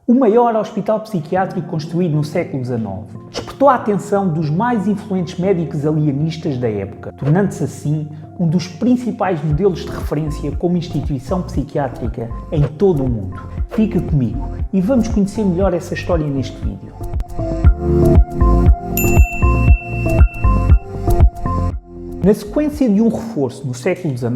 o maior hospital psiquiátrico construído no século XIX, despertou a atenção dos mais influentes médicos alienistas da época, tornando-se assim um dos principais modelos de referência como instituição psiquiátrica em todo o mundo. Fica comigo e vamos conhecer melhor essa história neste vídeo. Na sequência de um reforço no século XIX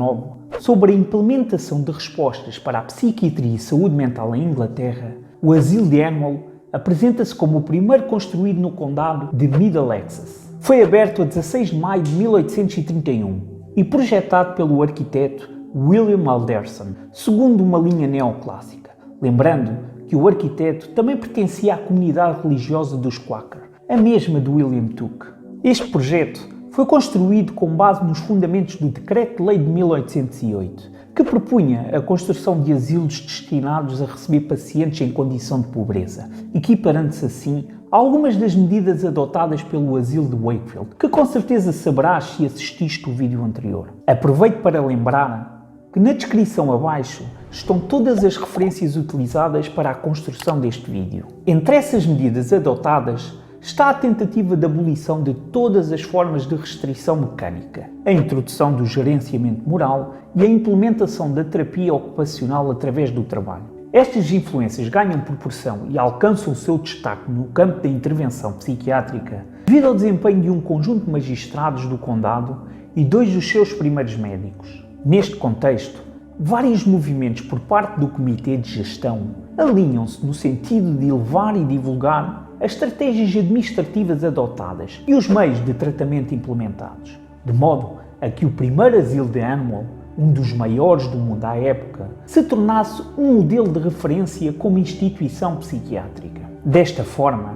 sobre a implementação de respostas para a psiquiatria e saúde mental em Inglaterra, o Asilo de Anwell apresenta-se como o primeiro construído no condado de Middlesex. Foi aberto a 16 de maio de 1831 e projetado pelo arquiteto William Alderson, segundo uma linha neoclássica. Lembrando que o arquiteto também pertencia à comunidade religiosa dos Quaker, a mesma de William Tooke. Este projeto foi construído com base nos fundamentos do Decreto-Lei de 1808, que propunha a construção de asilos destinados a receber pacientes em condição de pobreza, equiparando-se assim a algumas das medidas adotadas pelo Asilo de Wakefield, que com certeza saberás se assististe ao vídeo anterior. Aproveito para lembrar que na descrição abaixo estão todas as referências utilizadas para a construção deste vídeo. Entre essas medidas adotadas está a tentativa de abolição de todas as formas de restrição mecânica, a introdução do gerenciamento moral e a implementação da terapia ocupacional através do trabalho. Estas influências ganham proporção e alcançam o seu destaque no campo da intervenção psiquiátrica devido ao desempenho de um conjunto de magistrados do condado e dois dos seus primeiros médicos. Neste contexto, vários movimentos por parte do Comitê de Gestão alinham-se no sentido de elevar e divulgar as estratégias administrativas adotadas e os meios de tratamento implementados, de modo a que o primeiro asilo de Anwell, um dos maiores do mundo à época, se tornasse um modelo de referência como instituição psiquiátrica. Desta forma,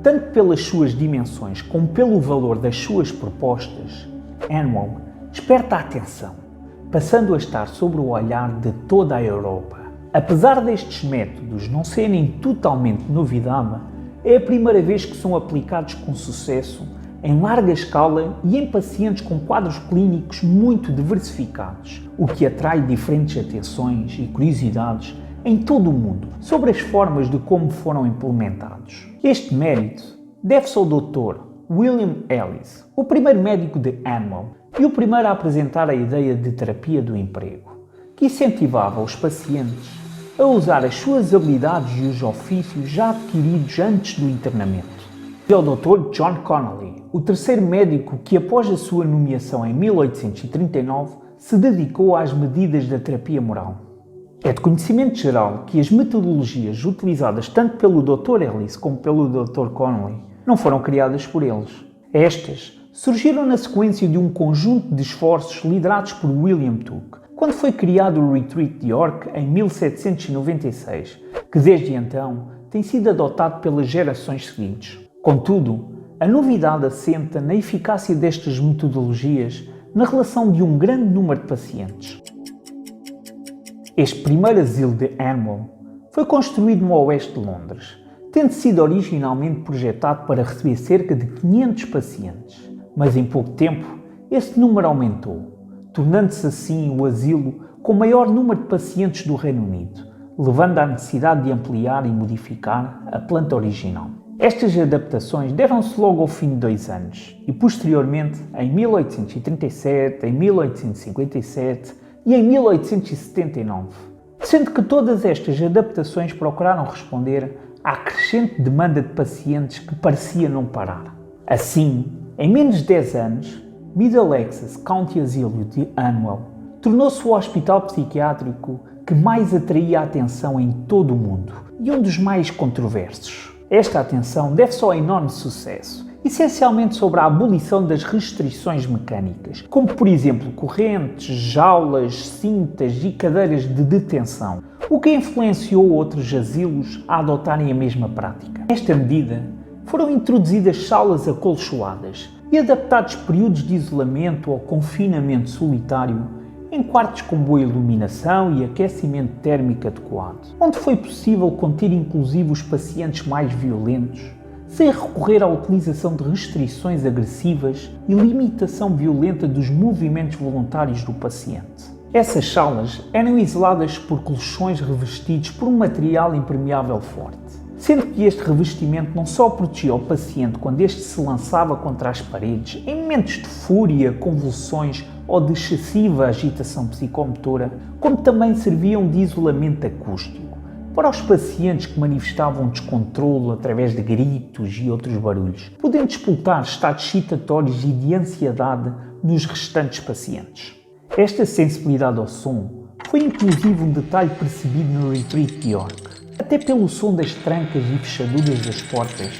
tanto pelas suas dimensões como pelo valor das suas propostas, Anwell desperta a atenção, passando a estar sob o olhar de toda a Europa. Apesar destes métodos não serem totalmente novidade, é a primeira vez que são aplicados com sucesso, em larga escala e em pacientes com quadros clínicos muito diversificados, o que atrai diferentes atenções e curiosidades em todo o mundo sobre as formas de como foram implementados. Este mérito deve-se ao Dr. William Ellis, o primeiro médico de Anwell e o primeiro a apresentar a ideia de terapia do emprego, que incentivava os pacientes a usar as suas habilidades e os ofícios já adquiridos antes do internamento. E ao Dr. John Connolly, o terceiro médico que, após a sua nomeação em 1839, se dedicou às medidas da terapia moral. É de conhecimento geral que as metodologias utilizadas tanto pelo Dr. Ellis como pelo Dr. Connolly não foram criadas por eles. Estas surgiram na sequência de um conjunto de esforços liderados por William Tooke, quando foi criado o Retreat de York em 1796, que desde então tem sido adotado pelas gerações seguintes. Contudo, a novidade assenta na eficácia destas metodologias na relação de um grande número de pacientes. Este primeiro asilo de Anwell foi construído no oeste de Londres, tendo sido originalmente projetado para receber cerca de 500 pacientes, mas em pouco tempo esse número aumentou, tornando-se assim o asilo com o maior número de pacientes do Reino Unido, levando à necessidade de ampliar e modificar a planta original. Estas adaptações deram-se logo ao fim de 2 anos e, posteriormente, em 1837, em 1857 e em 1879, sendo que todas estas adaptações procuraram responder à crescente demanda de pacientes que parecia não parar. Assim, em menos de 10 anos, Middlesex County Asylum de Anwell tornou-se o hospital psiquiátrico que mais atraía a atenção em todo o mundo e um dos mais controversos. Esta atenção deve-se ao enorme sucesso, essencialmente sobre a abolição das restrições mecânicas, como por exemplo correntes, jaulas, cintas e cadeiras de detenção, o que influenciou outros asilos a adotarem a mesma prática. Nesta medida, foram introduzidas salas acolchoadas e adaptados períodos de isolamento ou confinamento solitário em quartos com boa iluminação e aquecimento térmico adequado, onde foi possível conter inclusive os pacientes mais violentos, sem recorrer à utilização de restrições agressivas e limitação violenta dos movimentos voluntários do paciente. Essas salas eram isoladas por colchões revestidos por um material impermeável forte, sendo que este revestimento não só protegia o paciente quando este se lançava contra as paredes em momentos de fúria, convulsões ou de excessiva agitação psicomotora, como também serviam de isolamento acústico para os pacientes que manifestavam descontrole através de gritos e outros barulhos, podendo explotar estados excitatórios e de ansiedade nos restantes pacientes. Esta sensibilidade ao som foi inclusive um detalhe percebido no Retreat de York, até pelo som das trancas e fechaduras das portas,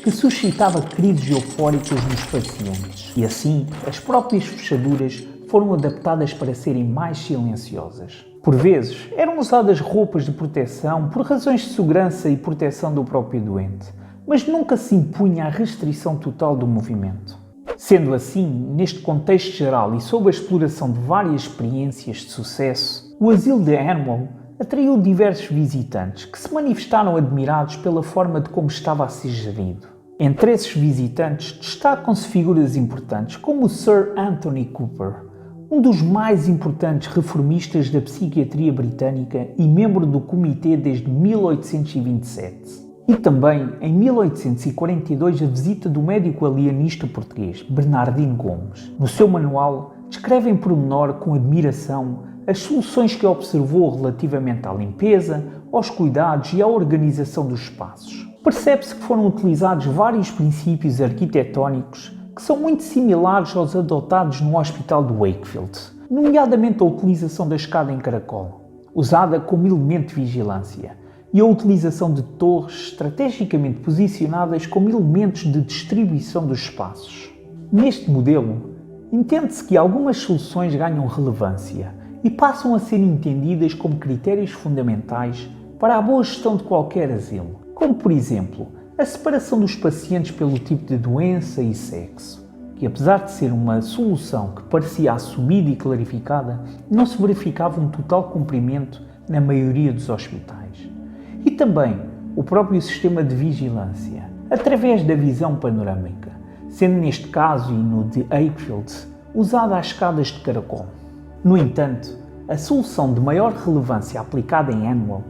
que suscitava crises eufóricos nos pacientes, e assim as próprias fechaduras foram adaptadas para serem mais silenciosas. Por vezes, eram usadas roupas de proteção por razões de segurança e proteção do próprio doente, mas nunca se impunha a restrição total do movimento. Sendo assim, neste contexto geral e sob a exploração de várias experiências de sucesso, o asilo de Animal atraiu diversos visitantes que se manifestaram admirados pela forma de como estava a ser gerido. Entre esses visitantes destacam-se figuras importantes como o Sir Anthony Cooper, um dos mais importantes reformistas da psiquiatria britânica e membro do comitê desde 1827. E também, em 1842, a visita do médico alienista português, Bernardino Gomes. No seu manual, descreve em pormenor com admiração as soluções que observou relativamente à limpeza, aos cuidados e à organização dos espaços. Percebe-se que foram utilizados vários princípios arquitetónicos que são muito similares aos adotados no Hospital de Wakefield, nomeadamente a utilização da escada em caracol, usada como elemento de vigilância, e a utilização de torres estrategicamente posicionadas como elementos de distribuição dos espaços. Neste modelo, entende-se que algumas soluções ganham relevância e passam a ser entendidas como critérios fundamentais para a boa gestão de qualquer asilo, como, por exemplo, a separação dos pacientes pelo tipo de doença e sexo, que apesar de ser uma solução que parecia assumida e clarificada, não se verificava um total cumprimento na maioria dos hospitais. E também o próprio sistema de vigilância, através da visão panorâmica, sendo neste caso e no de Wakefield, usada às escadas de caracol. No entanto, a solução de maior relevância aplicada em Animal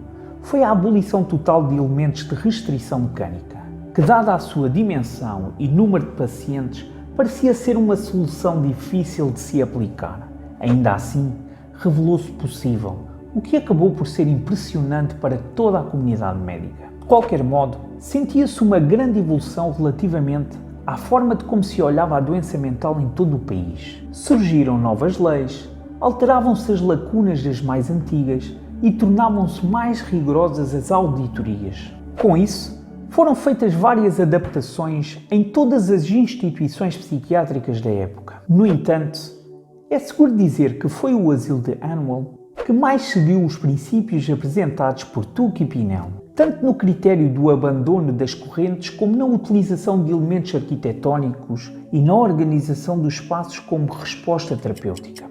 foi a abolição total de elementos de restrição mecânica, que, dada a sua dimensão e número de pacientes, parecia ser uma solução difícil de se aplicar. Ainda assim, revelou-se possível, o que acabou por ser impressionante para toda a comunidade médica. De qualquer modo, sentia-se uma grande evolução relativamente à forma de como se olhava a doença mental em todo o país. Surgiram novas leis, alteravam-se as lacunas das mais antigas e tornavam-se mais rigorosas as auditorias. Com isso, foram feitas várias adaptações em todas as instituições psiquiátricas da época. No entanto, é seguro dizer que foi o asilo de Animal que mais seguiu os princípios apresentados por Tuke e Pinel, tanto no critério do abandono das correntes como na utilização de elementos arquitetónicos e na organização dos espaços como resposta terapêutica.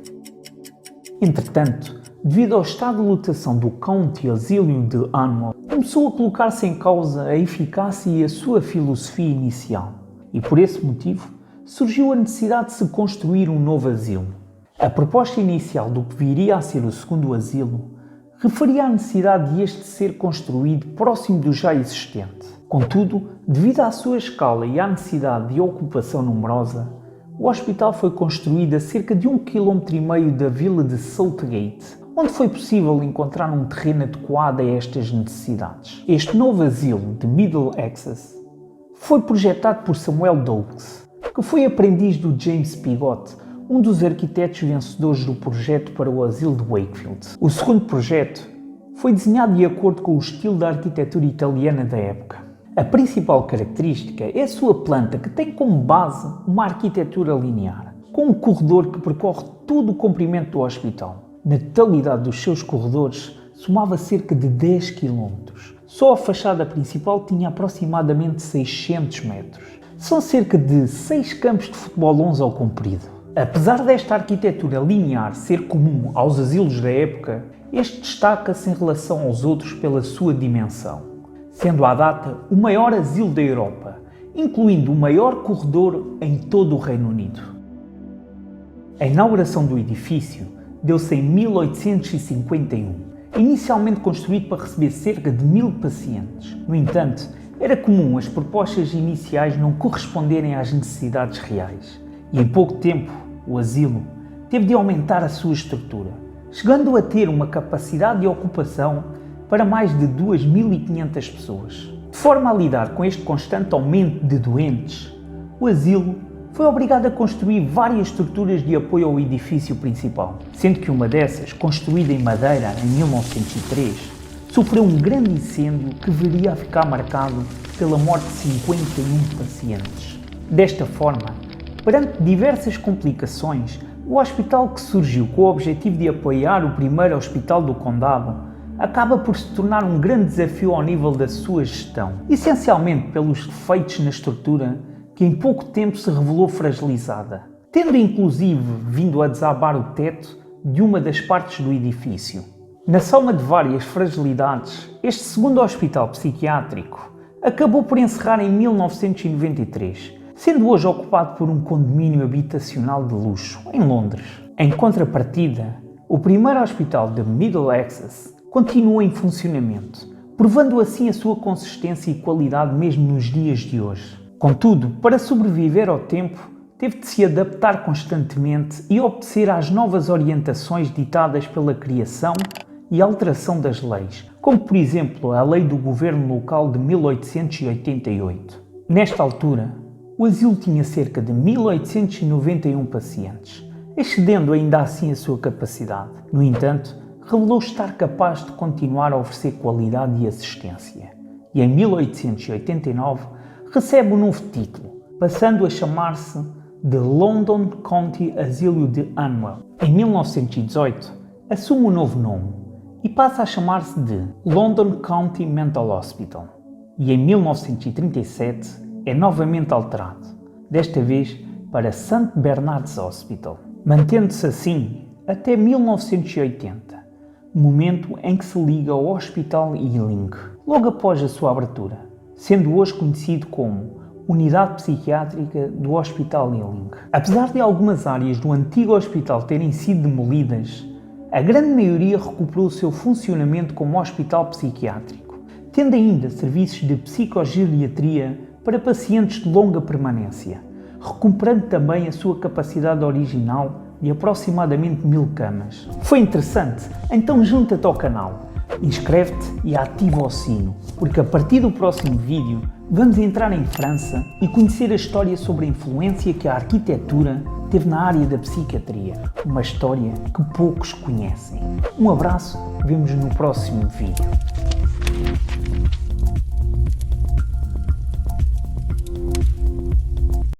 Entretanto, devido ao estado de lotação do County Asylum de Animal, começou a colocar-se em causa a eficácia e a sua filosofia inicial, e por esse motivo surgiu a necessidade de se construir um novo asilo. A proposta inicial do que viria a ser o segundo asilo referia à necessidade de este ser construído próximo do já existente. Contudo, devido à sua escala e à necessidade de ocupação numerosa, o hospital foi construído a cerca de 1,5 km da vila de Saltgate, onde foi possível encontrar um terreno adequado a estas necessidades. Este novo asilo de Middle Access foi projetado por Samuel Doakes, que foi aprendiz do James Piggott, um dos arquitetos vencedores do projeto para o asilo de Wakefield. O segundo projeto foi desenhado de acordo com o estilo da arquitetura italiana da época. A principal característica é a sua planta, que tem como base uma arquitetura linear, com um corredor que percorre todo o comprimento do hospital. Na totalidade dos seus corredores, somava cerca de 10 km. Só a fachada principal tinha aproximadamente 600 metros. São cerca de 6 campos de futebol 11 ao comprido. Apesar desta arquitetura linear ser comum aos asilos da época, este destaca-se em relação aos outros pela sua dimensão, sendo à data o maior asilo da Europa, incluindo o maior corredor em todo o Reino Unido. A inauguração do edifício deu-se em 1851, inicialmente construído para receber cerca de 1000 pacientes. No entanto, era comum as propostas iniciais não corresponderem às necessidades reais, e em pouco tempo o asilo teve de aumentar a sua estrutura, chegando a ter uma capacidade de ocupação para mais de 2500 pessoas. De forma a lidar com este constante aumento de doentes, o asilo foi obrigado a construir várias estruturas de apoio ao edifício principal, sendo que uma dessas, construída em madeira em 1903, sofreu um grande incêndio que viria a ficar marcado pela morte de 51 pacientes. Desta forma, perante diversas complicações, o hospital, que surgiu com o objetivo de apoiar o primeiro hospital do condado, acaba por se tornar um grande desafio ao nível da sua gestão, essencialmente pelos defeitos na estrutura que em pouco tempo se revelou fragilizada, tendo inclusive vindo a desabar o teto de uma das partes do edifício. Na soma de várias fragilidades, este segundo hospital psiquiátrico acabou por encerrar em 1993, sendo hoje ocupado por um condomínio habitacional de luxo, em Londres. Em contrapartida, o primeiro hospital de Middlesex continua em funcionamento, provando assim a sua consistência e qualidade mesmo nos dias de hoje. Contudo, para sobreviver ao tempo, teve de se adaptar constantemente e obedecer às novas orientações ditadas pela criação e alteração das leis, como por exemplo a Lei do Governo Local de 1888. Nesta altura, o asilo tinha cerca de 1891 pacientes, excedendo ainda assim a sua capacidade. No entanto, revelou estar capaz de continuar a oferecer qualidade e assistência. E em 1889 recebe um novo título, passando a chamar-se The London County Asylum de Hanwell. Em 1918, assume um novo nome e passa a chamar-se de London County Mental Hospital. E em 1937 é novamente alterado, desta vez para St. Bernard's Hospital, mantendo-se assim até 1980, momento em que se liga ao Hospital Ealing, logo após a sua abertura, sendo hoje conhecido como Unidade Psiquiátrica do Hospital Ealing. Apesar de algumas áreas do antigo hospital terem sido demolidas, a grande maioria recuperou o seu funcionamento como hospital psiquiátrico, tendo ainda serviços de psicogeriatria para pacientes de longa permanência, recuperando também a sua capacidade original de aproximadamente 1000 camas. Foi interessante? Então junta-te ao canal, inscreve-te e ativa o sino, porque a partir do próximo vídeo vamos entrar em França e conhecer a história sobre a influência que a arquitetura teve na área da psiquiatria, uma história que poucos conhecem. Um abraço, vemos no próximo vídeo.